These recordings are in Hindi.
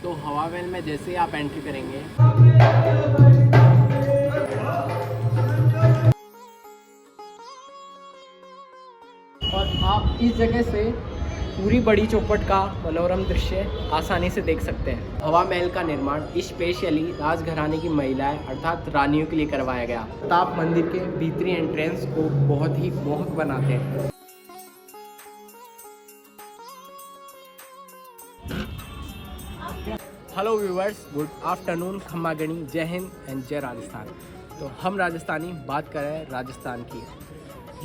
तो हवा महल में जैसे ही आप एंट्री करेंगे और आप इस जगह से पूरी बड़ी चौपट का मनोरम दृश्य आसानी से देख सकते हैं। हवा महल का निर्माण स्पेशली राजघराने की महिलाएं अर्थात रानियों के लिए करवाया गया। प्रताप मंदिर के भीतरी एंट्रेंस को बहुत ही मोहक बनाते हैं। हेलो व्यूवर्स, गुड आफ्टरनून, खम्मा गणी, जय हिंद एंड जय राजस्थान। तो हम राजस्थानी बात कर रहे हैं राजस्थान की।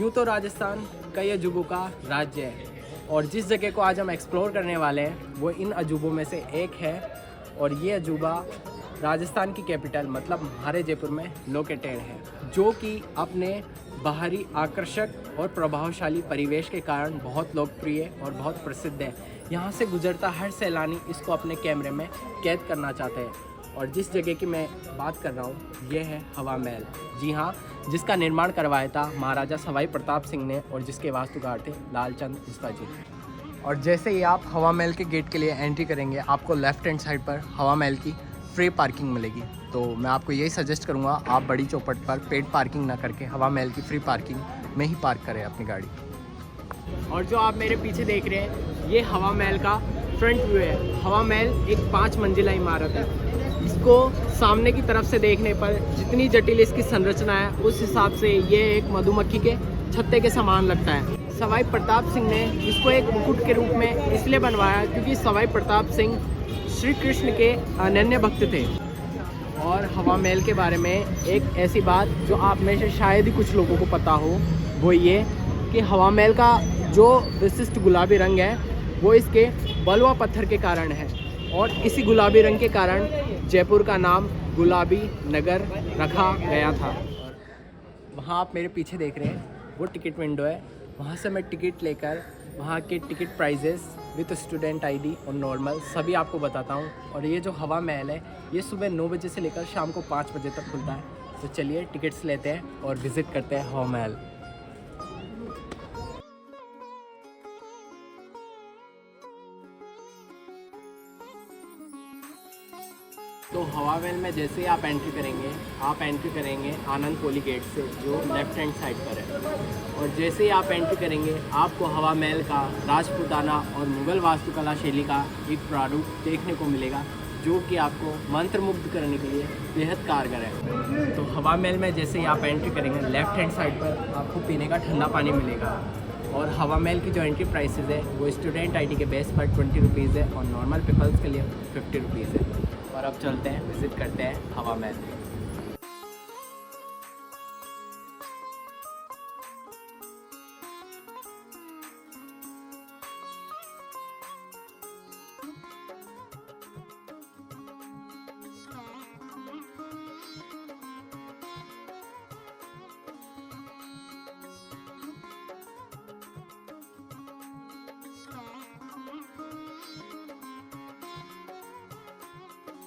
यूँ तो राजस्थान कई अजूबों का राज्य है और जिस जगह को आज हम एक्सप्लोर करने वाले हैं वो इन अजूबों में से एक है। और ये अजूबा राजस्थान की कैपिटल मतलब हमारे जयपुर में लोकेटेड है, जो कि अपने बाहरी आकर्षक और प्रभावशाली परिवेश के कारण बहुत लोकप्रिय और बहुत प्रसिद्ध है। यहाँ से गुजरता हर सैलानी इसको अपने कैमरे में कैद करना चाहते हैं। और जिस जगह की मैं बात कर रहा हूँ ये है हवा महल। जी हाँ, जिसका निर्माण करवाया था महाराजा सवाई प्रताप सिंह ने और जिसके वास्तुकार थे लालचंद गुप्ता जी। और जैसे ही आप हवा महल के गेट के लिए एंट्री करेंगे आपको लेफ्ट हैंड साइड पर हवा महल की फ्री पार्किंग मिलेगी। तो मैं आपको यही सजेस्ट करूँगा आप बड़ी चौपट पर पेड पार्किंग ना करके हवा महल की फ्री पार्किंग में ही पार्क करें अपनी गाड़ी। और जो आप मेरे पीछे देख रहे हैं ये हवा महल का फ्रंट व्यू है। हवा महल एक 5 मंजिला इमारत है। इसको सामने की तरफ से देखने पर जितनी जटिल इसकी संरचना है उस हिसाब से ये एक मधुमक्खी के छत्ते के समान लगता है। सवाई प्रताप सिंह ने इसको एक मुकुट के रूप में इसलिए बनवाया क्योंकि सवाई प्रताप सिंह श्री कृष्ण के अनन्य भक्त थे। और हवा महल के बारे में एक ऐसी बात जो आप में से शायद ही कुछ लोगों को पता हो, वो ये कि हवा महल का जो विशिष्ट गुलाबी रंग है वो इसके बलुआ पत्थर के कारण है। और इसी गुलाबी रंग के कारण जयपुर का नाम गुलाबी नगर रखा गया था। वहाँ आप मेरे पीछे देख रहे हैं वो टिकट विंडो है। वहाँ से मैं टिकट लेकर वहाँ के ticket prices with student ID और नॉर्मल सभी आपको बताता हूँ। और ये जो हवा महल है ये सुबह 9 बजे से लेकर शाम को 5 बजे तक खुलता है। तो चलिए टिकट्स लेते हैं और विज़िट करते हैं हवा महल। तो हवा महल में जैसे ही आप एंट्री करेंगे आनंद पोली गेट से जो लेफ्ट हैंड साइड पर है। और जैसे ही आप एंट्री करेंगे आपको हवा महल का राजपूताना और मुग़ल वास्तुकला शैली का एक प्रारूप देखने को मिलेगा, जो कि आपको मंत्रमुग्ध करने के लिए बेहद कारगर है। तो हवा महल में जैसे ही आप एंट्री करेंगे लेफ्ट हैंड साइड पर आपको पीने का ठंडा पानी मिलेगा। और हवा महल की जो एंट्री प्राइसेस है वो स्टूडेंट आईडी के बेस पर 20 रुपीज़ है और नॉर्मल पीपल्स के लिए 50 रुपीज़ है। और अब चलते हैं विज़िट करते हैं हवा महल।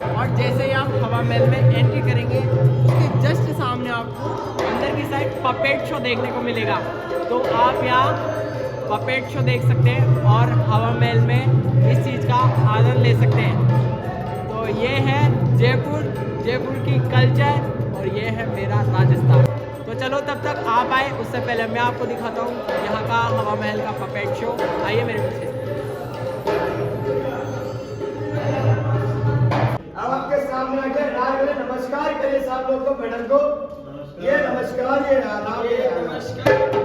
और जैसे ही आप हवा महल में एंट्री करेंगे उसके जस्ट सामने आपको अंदर की साइड पपेट शो देखने को मिलेगा। तो आप यहाँ पपेट शो देख सकते हैं और हवा महल में इस चीज़ का आनंद ले सकते हैं। तो ये है जयपुर की कल्चर और ये है मेरा राजस्थान। तो चलो तब तक आप आए उससे पहले मैं आपको दिखाता हूँ यहाँ का हवा महल का पपेट शो। आइए मेरे पीछे। नमस्कार करिए सब लोग को, मैडम को ये नमस्कार, ये आदाब, ये नमस्कार।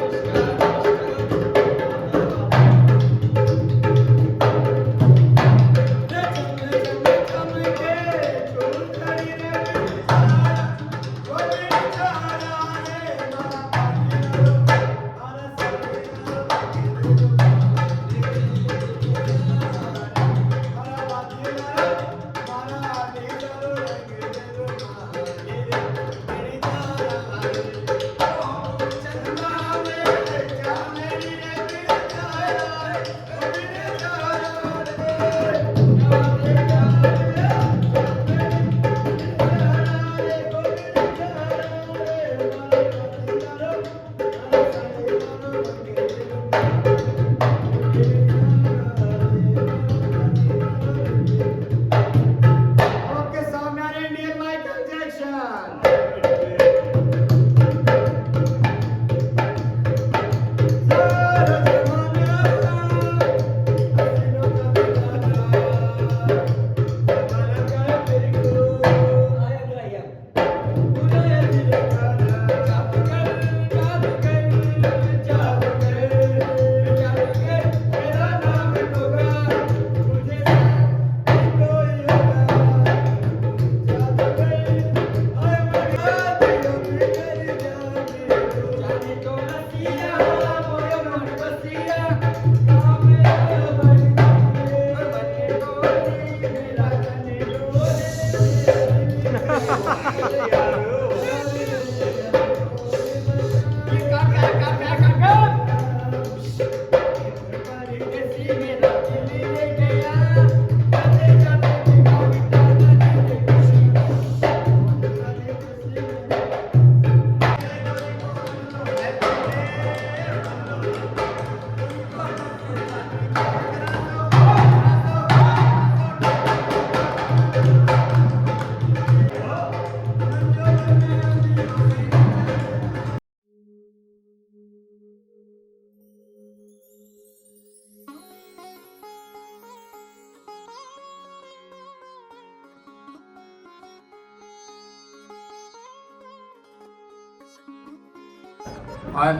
और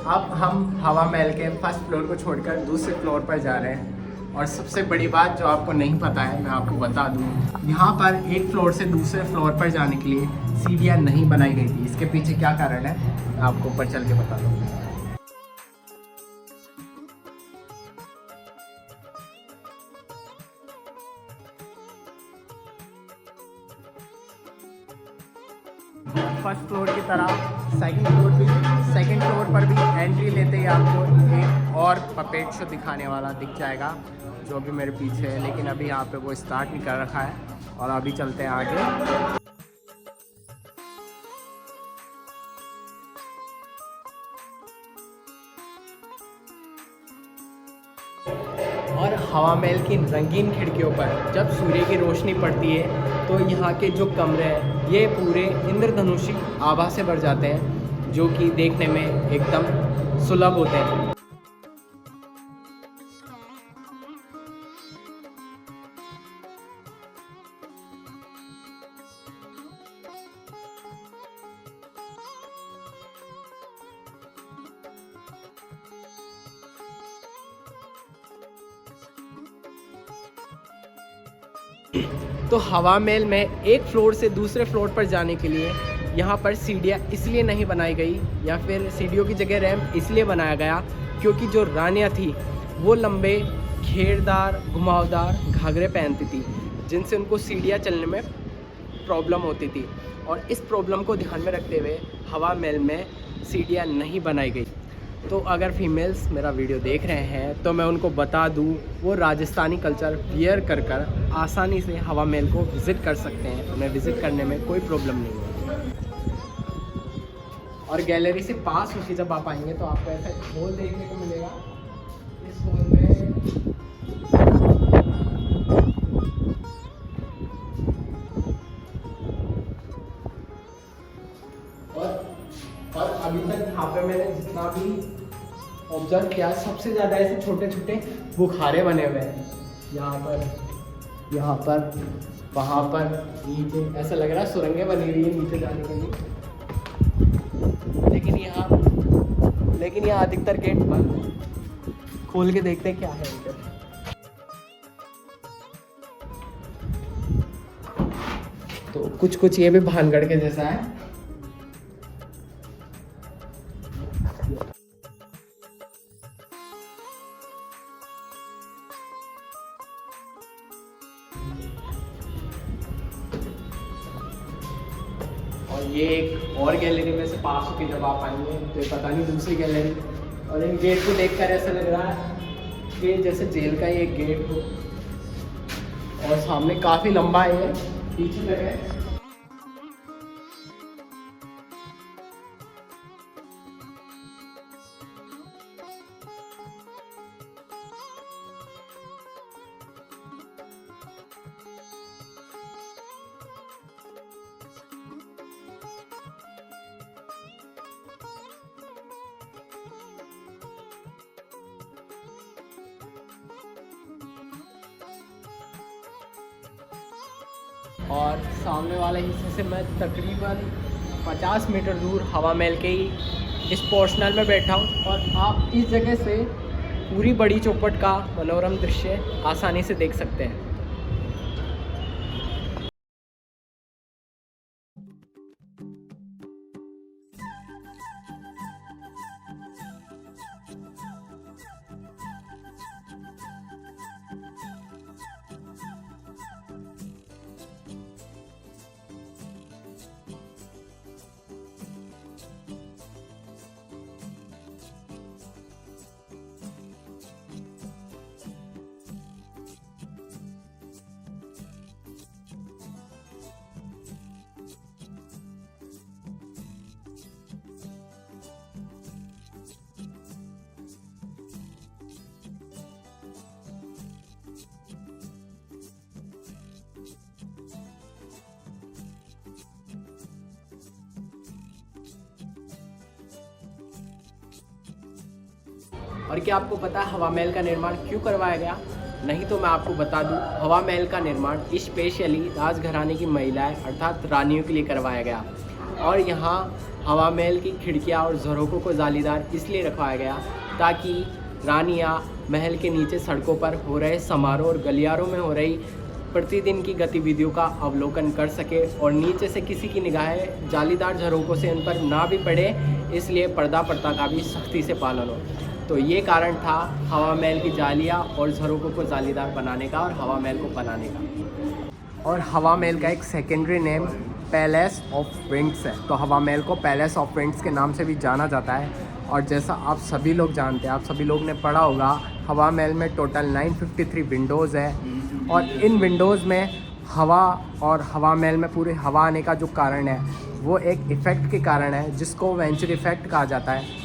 अब हम हवा महल के फर्स्ट फ्लोर को छोड़कर दूसरे फ्लोर पर जा रहे हैं। और सबसे बड़ी बात जो आपको नहीं पता है मैं आपको बता दूं, यहाँ पर एक फ्लोर से दूसरे फ्लोर पर जाने के लिए सीढ़ियाँ नहीं बनाई गई थी। इसके पीछे क्या कारण है मैं आपको ऊपर चल के बता दूँ। फर्स्ट फ्लोर की तरह सेकंड फ्लोर पर भी एंट्री लेते ही आपको एक और पपेट शो दिखाने वाला दिख जाएगा जो भी मेरे पीछे है, लेकिन अभी यहाँ पे वो स्टार्ट नहीं कर रखा है। और अभी चलते हैं आगे। और हवा महल की रंगीन खिड़कियों पर जब सूर्य की रोशनी पड़ती है तो यहाँ के जो कमरे हैं ये पूरे इंद्रधनुषी आभा से भर जाते हैं, जो कि देखने में एकदम सुलभ होते हैं। तो हवा महल में एक फ्लोर से दूसरे फ्लोर पर जाने के लिए यहाँ पर सीढ़ियाँ इसलिए नहीं बनाई गई, या फिर सीढ़ियों की जगह रैंप इसलिए बनाया गया क्योंकि जो रानियाँ थी वो लंबे घेरदार घुमावदार घाघरे पहनती थी, जिनसे उनको सीढ़ियाँ चलने में प्रॉब्लम होती थी। और इस प्रॉब्लम को ध्यान में रखते हुए हवा महल में सीढ़ियाँ नहीं बनाई गई। तो अगर फीमेल्स मेरा वीडियो देख रहे हैं तो मैं उनको बता दूं, वो राजस्थानी कल्चर वियर कर कर आसानी से हवा महल को विज़िट कर सकते हैं। उन्हें विज़िट करने में कोई प्रॉब्लम नहीं है। और गैलरी से पास होकर जब आप आएंगे तो आपको ऐसा हॉल देखने को मिलेगा। इस हॉल में और अभी तक यहाँ पे मैंने जितना भी ऑब्जर्व किया, सबसे ज़्यादा ऐसे छोटे छोटे बुखारे बने हुए हैं। यहाँ पर, वहाँ पर, नीचे, ऐसा लग रहा है सुरंगें बनी हुई है नीचे जाने के लिए। लेकिन यहाँ अधिकतर गेट बंद। खोल के देखते हैं क्या है इधर। तो कुछ ये भी भानगढ़ के जैसा है। और ये एक और गैलरी में से पास होकर जब आप आएंगे तो ये पता नहीं दूसरी गैलरी। और इन गेट को देखकर ऐसा लग रहा है कि जैसे जेल का ही एक गेट हो। और सामने काफ़ी लंबा है, पीछे लगा है। और सामने वाले हिस्से से मैं तकरीबन 50 मीटर दूर हवा महल के ही इस पोर्शनल में बैठा हूँ। और आप इस जगह से पूरी बड़ी चौपट का मनोरम दृश्य आसानी से देख सकते हैं। और क्या आपको पता है हवा महल का निर्माण क्यों करवाया गया? नहीं तो मैं आपको बता दूं, हवा महल का निर्माण स्पेशली राजघराने की महिलाएं अर्थात रानियों के लिए करवाया गया। और यहाँ हवा महल की खिड़कियाँ और झरोकों को जालीदार इसलिए रखवाया गया ताकि रानियाँ महल के नीचे सड़कों पर हो रहे समारोह और गलियारों में हो रही प्रतिदिन की गतिविधियों का अवलोकन कर सके और नीचे से किसी की निगाहें जालीदार झरोकों से उन पर ना भी पड़े, इसलिए पर्दा प्रथा का भी सख्ती से पालन हो। तो ये कारण था हवा महल की जालियाँ और झरोकों को जालीदार बनाने का और हवा महल को बनाने का। और हवा महल का एक secondary name palace of winds है। तो हवा महल को पैलेस ऑफ विंड्स के नाम से भी जाना जाता है। और जैसा आप सभी लोग जानते हैं, आप सभी लोग ने पढ़ा होगा, हवा महल में टोटल 953 विंडोज़ है और इन विंडोज़ में हवा और हवा महल में पूरे हवा आने का जो कारण है वो एक इफ़ेक्ट के कारण है जिसको वेंचर इफ़ेक्ट कहा जाता है।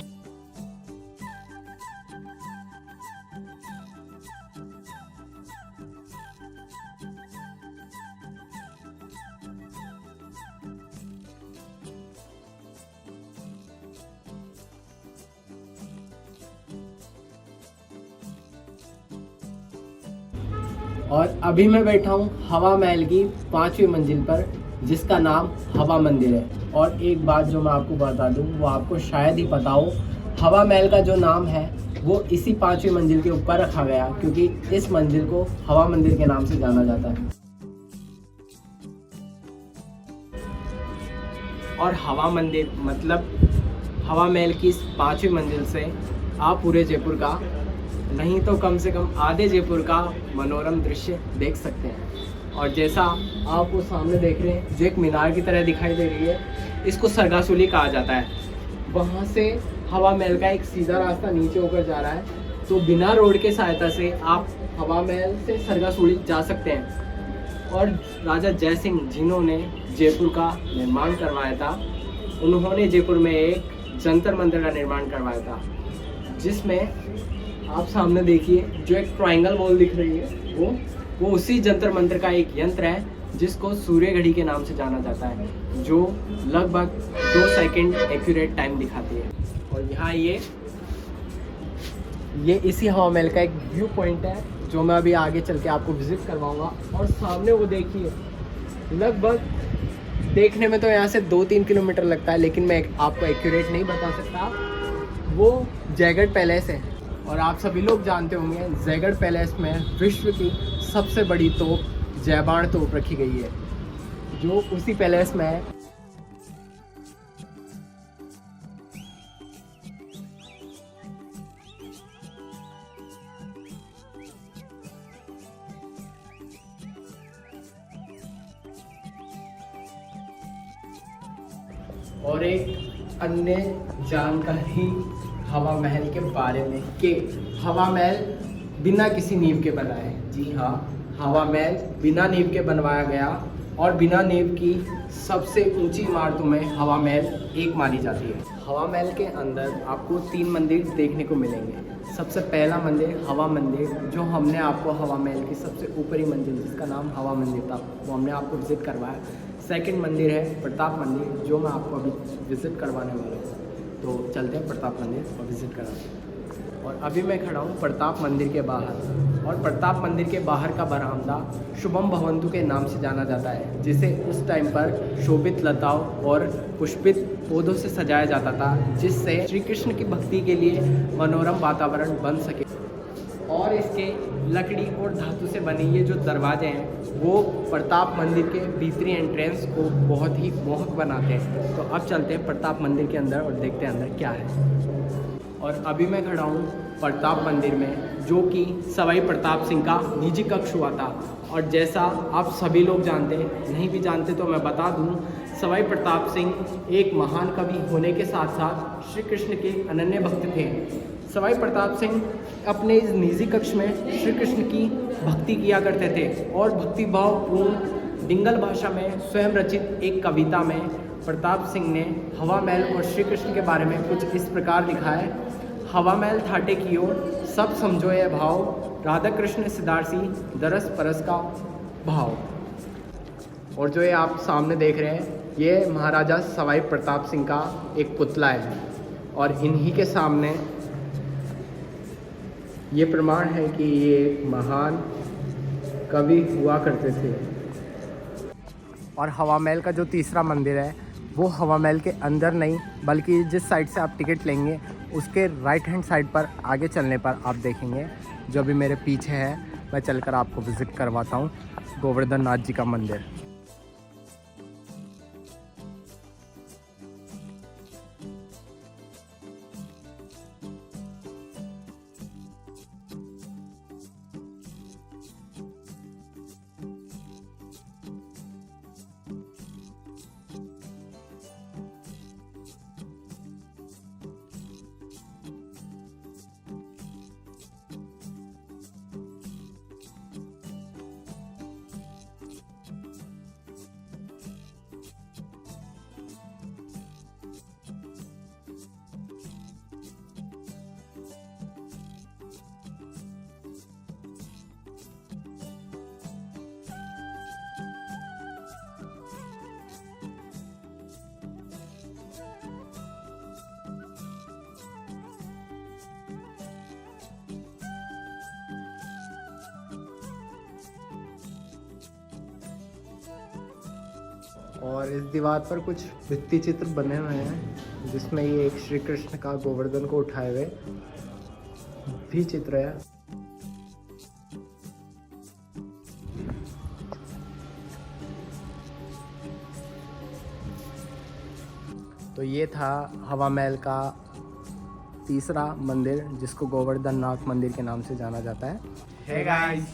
और अभी मैं बैठा हूँ हवा महल की 5वीं मंजिल पर, जिसका नाम हवा मंदिर है। और एक बात जो मैं आपको बता दूँ वो आपको शायद ही पता हो, हवा महल का जो नाम है वो इसी 5वीं मंजिल के ऊपर रखा गया क्योंकि इस मंजिल को हवा मंदिर के नाम से जाना जाता है। और हवा मंदिर मतलब हवा महल की इस 5वीं मंजिल से आप पूरे जयपुर का नहीं तो कम से कम आधे जयपुर का मनोरम दृश्य देख सकते हैं। और जैसा आप वो सामने देख रहे हैं जो एक मीनार की तरह दिखाई दे रही है, इसको सरगासुली कहा जाता है। वहाँ से हवा महल का एक सीधा रास्ता नीचे होकर जा रहा है, तो बिना रोड के सहायता से आप हवा महल से सरगासुली जा सकते हैं। और राजा जय सिंह जिन्होंने जयपुर का निर्माण करवाया था, उन्होंने जयपुर में एक जंतर मंतर का निर्माण करवाया था, जिसमें आप सामने देखिए जो एक ट्रायंगल वॉल दिख रही है वो उसी जंतर मंतर का एक यंत्र है जिसको सूर्य घड़ी के नाम से जाना जाता है, जो लगभग 2 सेकंड एक्यूरेट टाइम दिखाती है। और यहाँ ये इसी हवा महल का एक व्यू पॉइंट है जो मैं अभी आगे चल के आपको विजिट करवाऊंगा। और सामने वो देखिए, लगभग देखने में तो यहाँ से 2-3 किलोमीटर लगता है, लेकिन मैं आपको एक्यूरेट नहीं बता सकता। वो जयगढ़ पैलेस है और आप सभी लोग जानते होंगे जयगढ़ पैलेस में विश्व की सबसे बड़ी तोप जयबाण तोप रखी गई है, जो उसी पैलेस में है। और एक अन्य जानकारी हवा महल के बारे में कि हवा महल बिना किसी नींव के बना है। जी हाँ, हवा महल बिना नींव के बनवाया गया और बिना नींव की सबसे ऊंची इमारतों में हवा महल एक मानी जाती है। हवा महल के अंदर आपको 3 मंदिर देखने को मिलेंगे। सबसे पहला मंदिर हवा मंदिर, जो हमने आपको हवा महल की सबसे ऊपरी मंजिल जिसका नाम हवा मंदिर था वो हमने आपको विज़िट करवाया। सेकंड मंदिर है प्रताप मंदिर, जो मैं आपको अभी विज़िट करवाने वाला हूँ। तो चलते हैं प्रताप मंदिर और विज़िट कराते हैं। और अभी मैं खड़ा हूँ प्रताप मंदिर के बाहर, और प्रताप मंदिर के बाहर का बरामदा शुभम भवंतु के नाम से जाना जाता है, जिसे उस टाइम पर शोभित लताओं और पुष्पित पौधों से सजाया जाता था, जिससे श्री कृष्ण की भक्ति के लिए मनोरम वातावरण बन सके। और इसके लकड़ी और धातु से बने ये जो दरवाजे हैं वो प्रताप मंदिर के भीतरी एंट्रेंस को बहुत ही मोहक बनाते हैं। तो अब चलते हैं प्रताप मंदिर के अंदर और देखते हैं अंदर क्या है। और अभी मैं खड़ा हूँ प्रताप मंदिर में, जो कि सवाई प्रताप सिंह का निजी कक्ष हुआ था। और जैसा आप सभी लोग जानते हैं, नहीं भी जानते तो मैं बता दूँ, सवाई प्रताप सिंह एक महान कवि होने के साथ साथ श्री कृष्ण के अनन्य भक्त थे। सवाई प्रताप सिंह अपने इस निजी कक्ष में श्री कृष्ण की भक्ति किया करते थे और भक्तिभाव पूर्ण डिंगल भाषा में स्वयं रचित एक कविता में प्रताप सिंह ने हवा महल और श्री कृष्ण के बारे में कुछ इस प्रकार लिखा है। हवा महल थाटे की ओर सब समझो यह भाव, राधा कृष्ण सिदारसी दरस परस का भाव। और जो ये आप सामने देख रहे हैं ये महाराजा सवाई प्रताप सिंह का एक पुतला है। और इन्हीं के सामने ये प्रमाण है कि ये एक महान कवि हुआ करते थे। और हवा महल का जो तीसरा मंदिर है वो हवा महल के अंदर नहीं बल्कि जिस साइड से आप टिकट लेंगे उसके राइट हैंड साइड पर आगे चलने पर आप देखेंगे, जो अभी मेरे पीछे है, मैं चलकर आपको विज़िट करवाता हूँ गोवर्धन नाथ जी का मंदिर। और इस दीवार पर कुछ भित्ति चित्र बने हुए हैं जिसमें ये एक श्री कृष्ण का गोवर्धन को उठाए हुए भी चित्र है। तो ये था हवा महल का तीसरा मंदिर जिसको गोवर्धन नाथ मंदिर के नाम से जाना जाता है। Hey guys,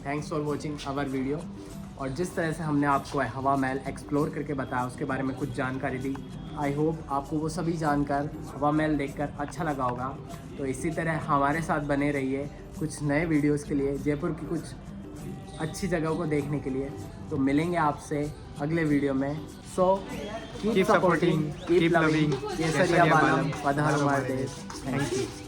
thanks for watching our video. और जिस तरह से हमने आपको हवा महल एक्सप्लोर करके बताया उसके बारे में कुछ जानकारी दी, आई होप आपको वो सभी जानकर हवा महल देखकर अच्छा लगा होगा। तो इसी तरह हमारे साथ बने रहिए कुछ नए वीडियोस के लिए, जयपुर की कुछ अच्छी जगहों को देखने के लिए। तो मिलेंगे आपसे अगले वीडियो में। So keep supporting, keep loving, केसरिया बालम, पधारो हमारे देश। Thank you.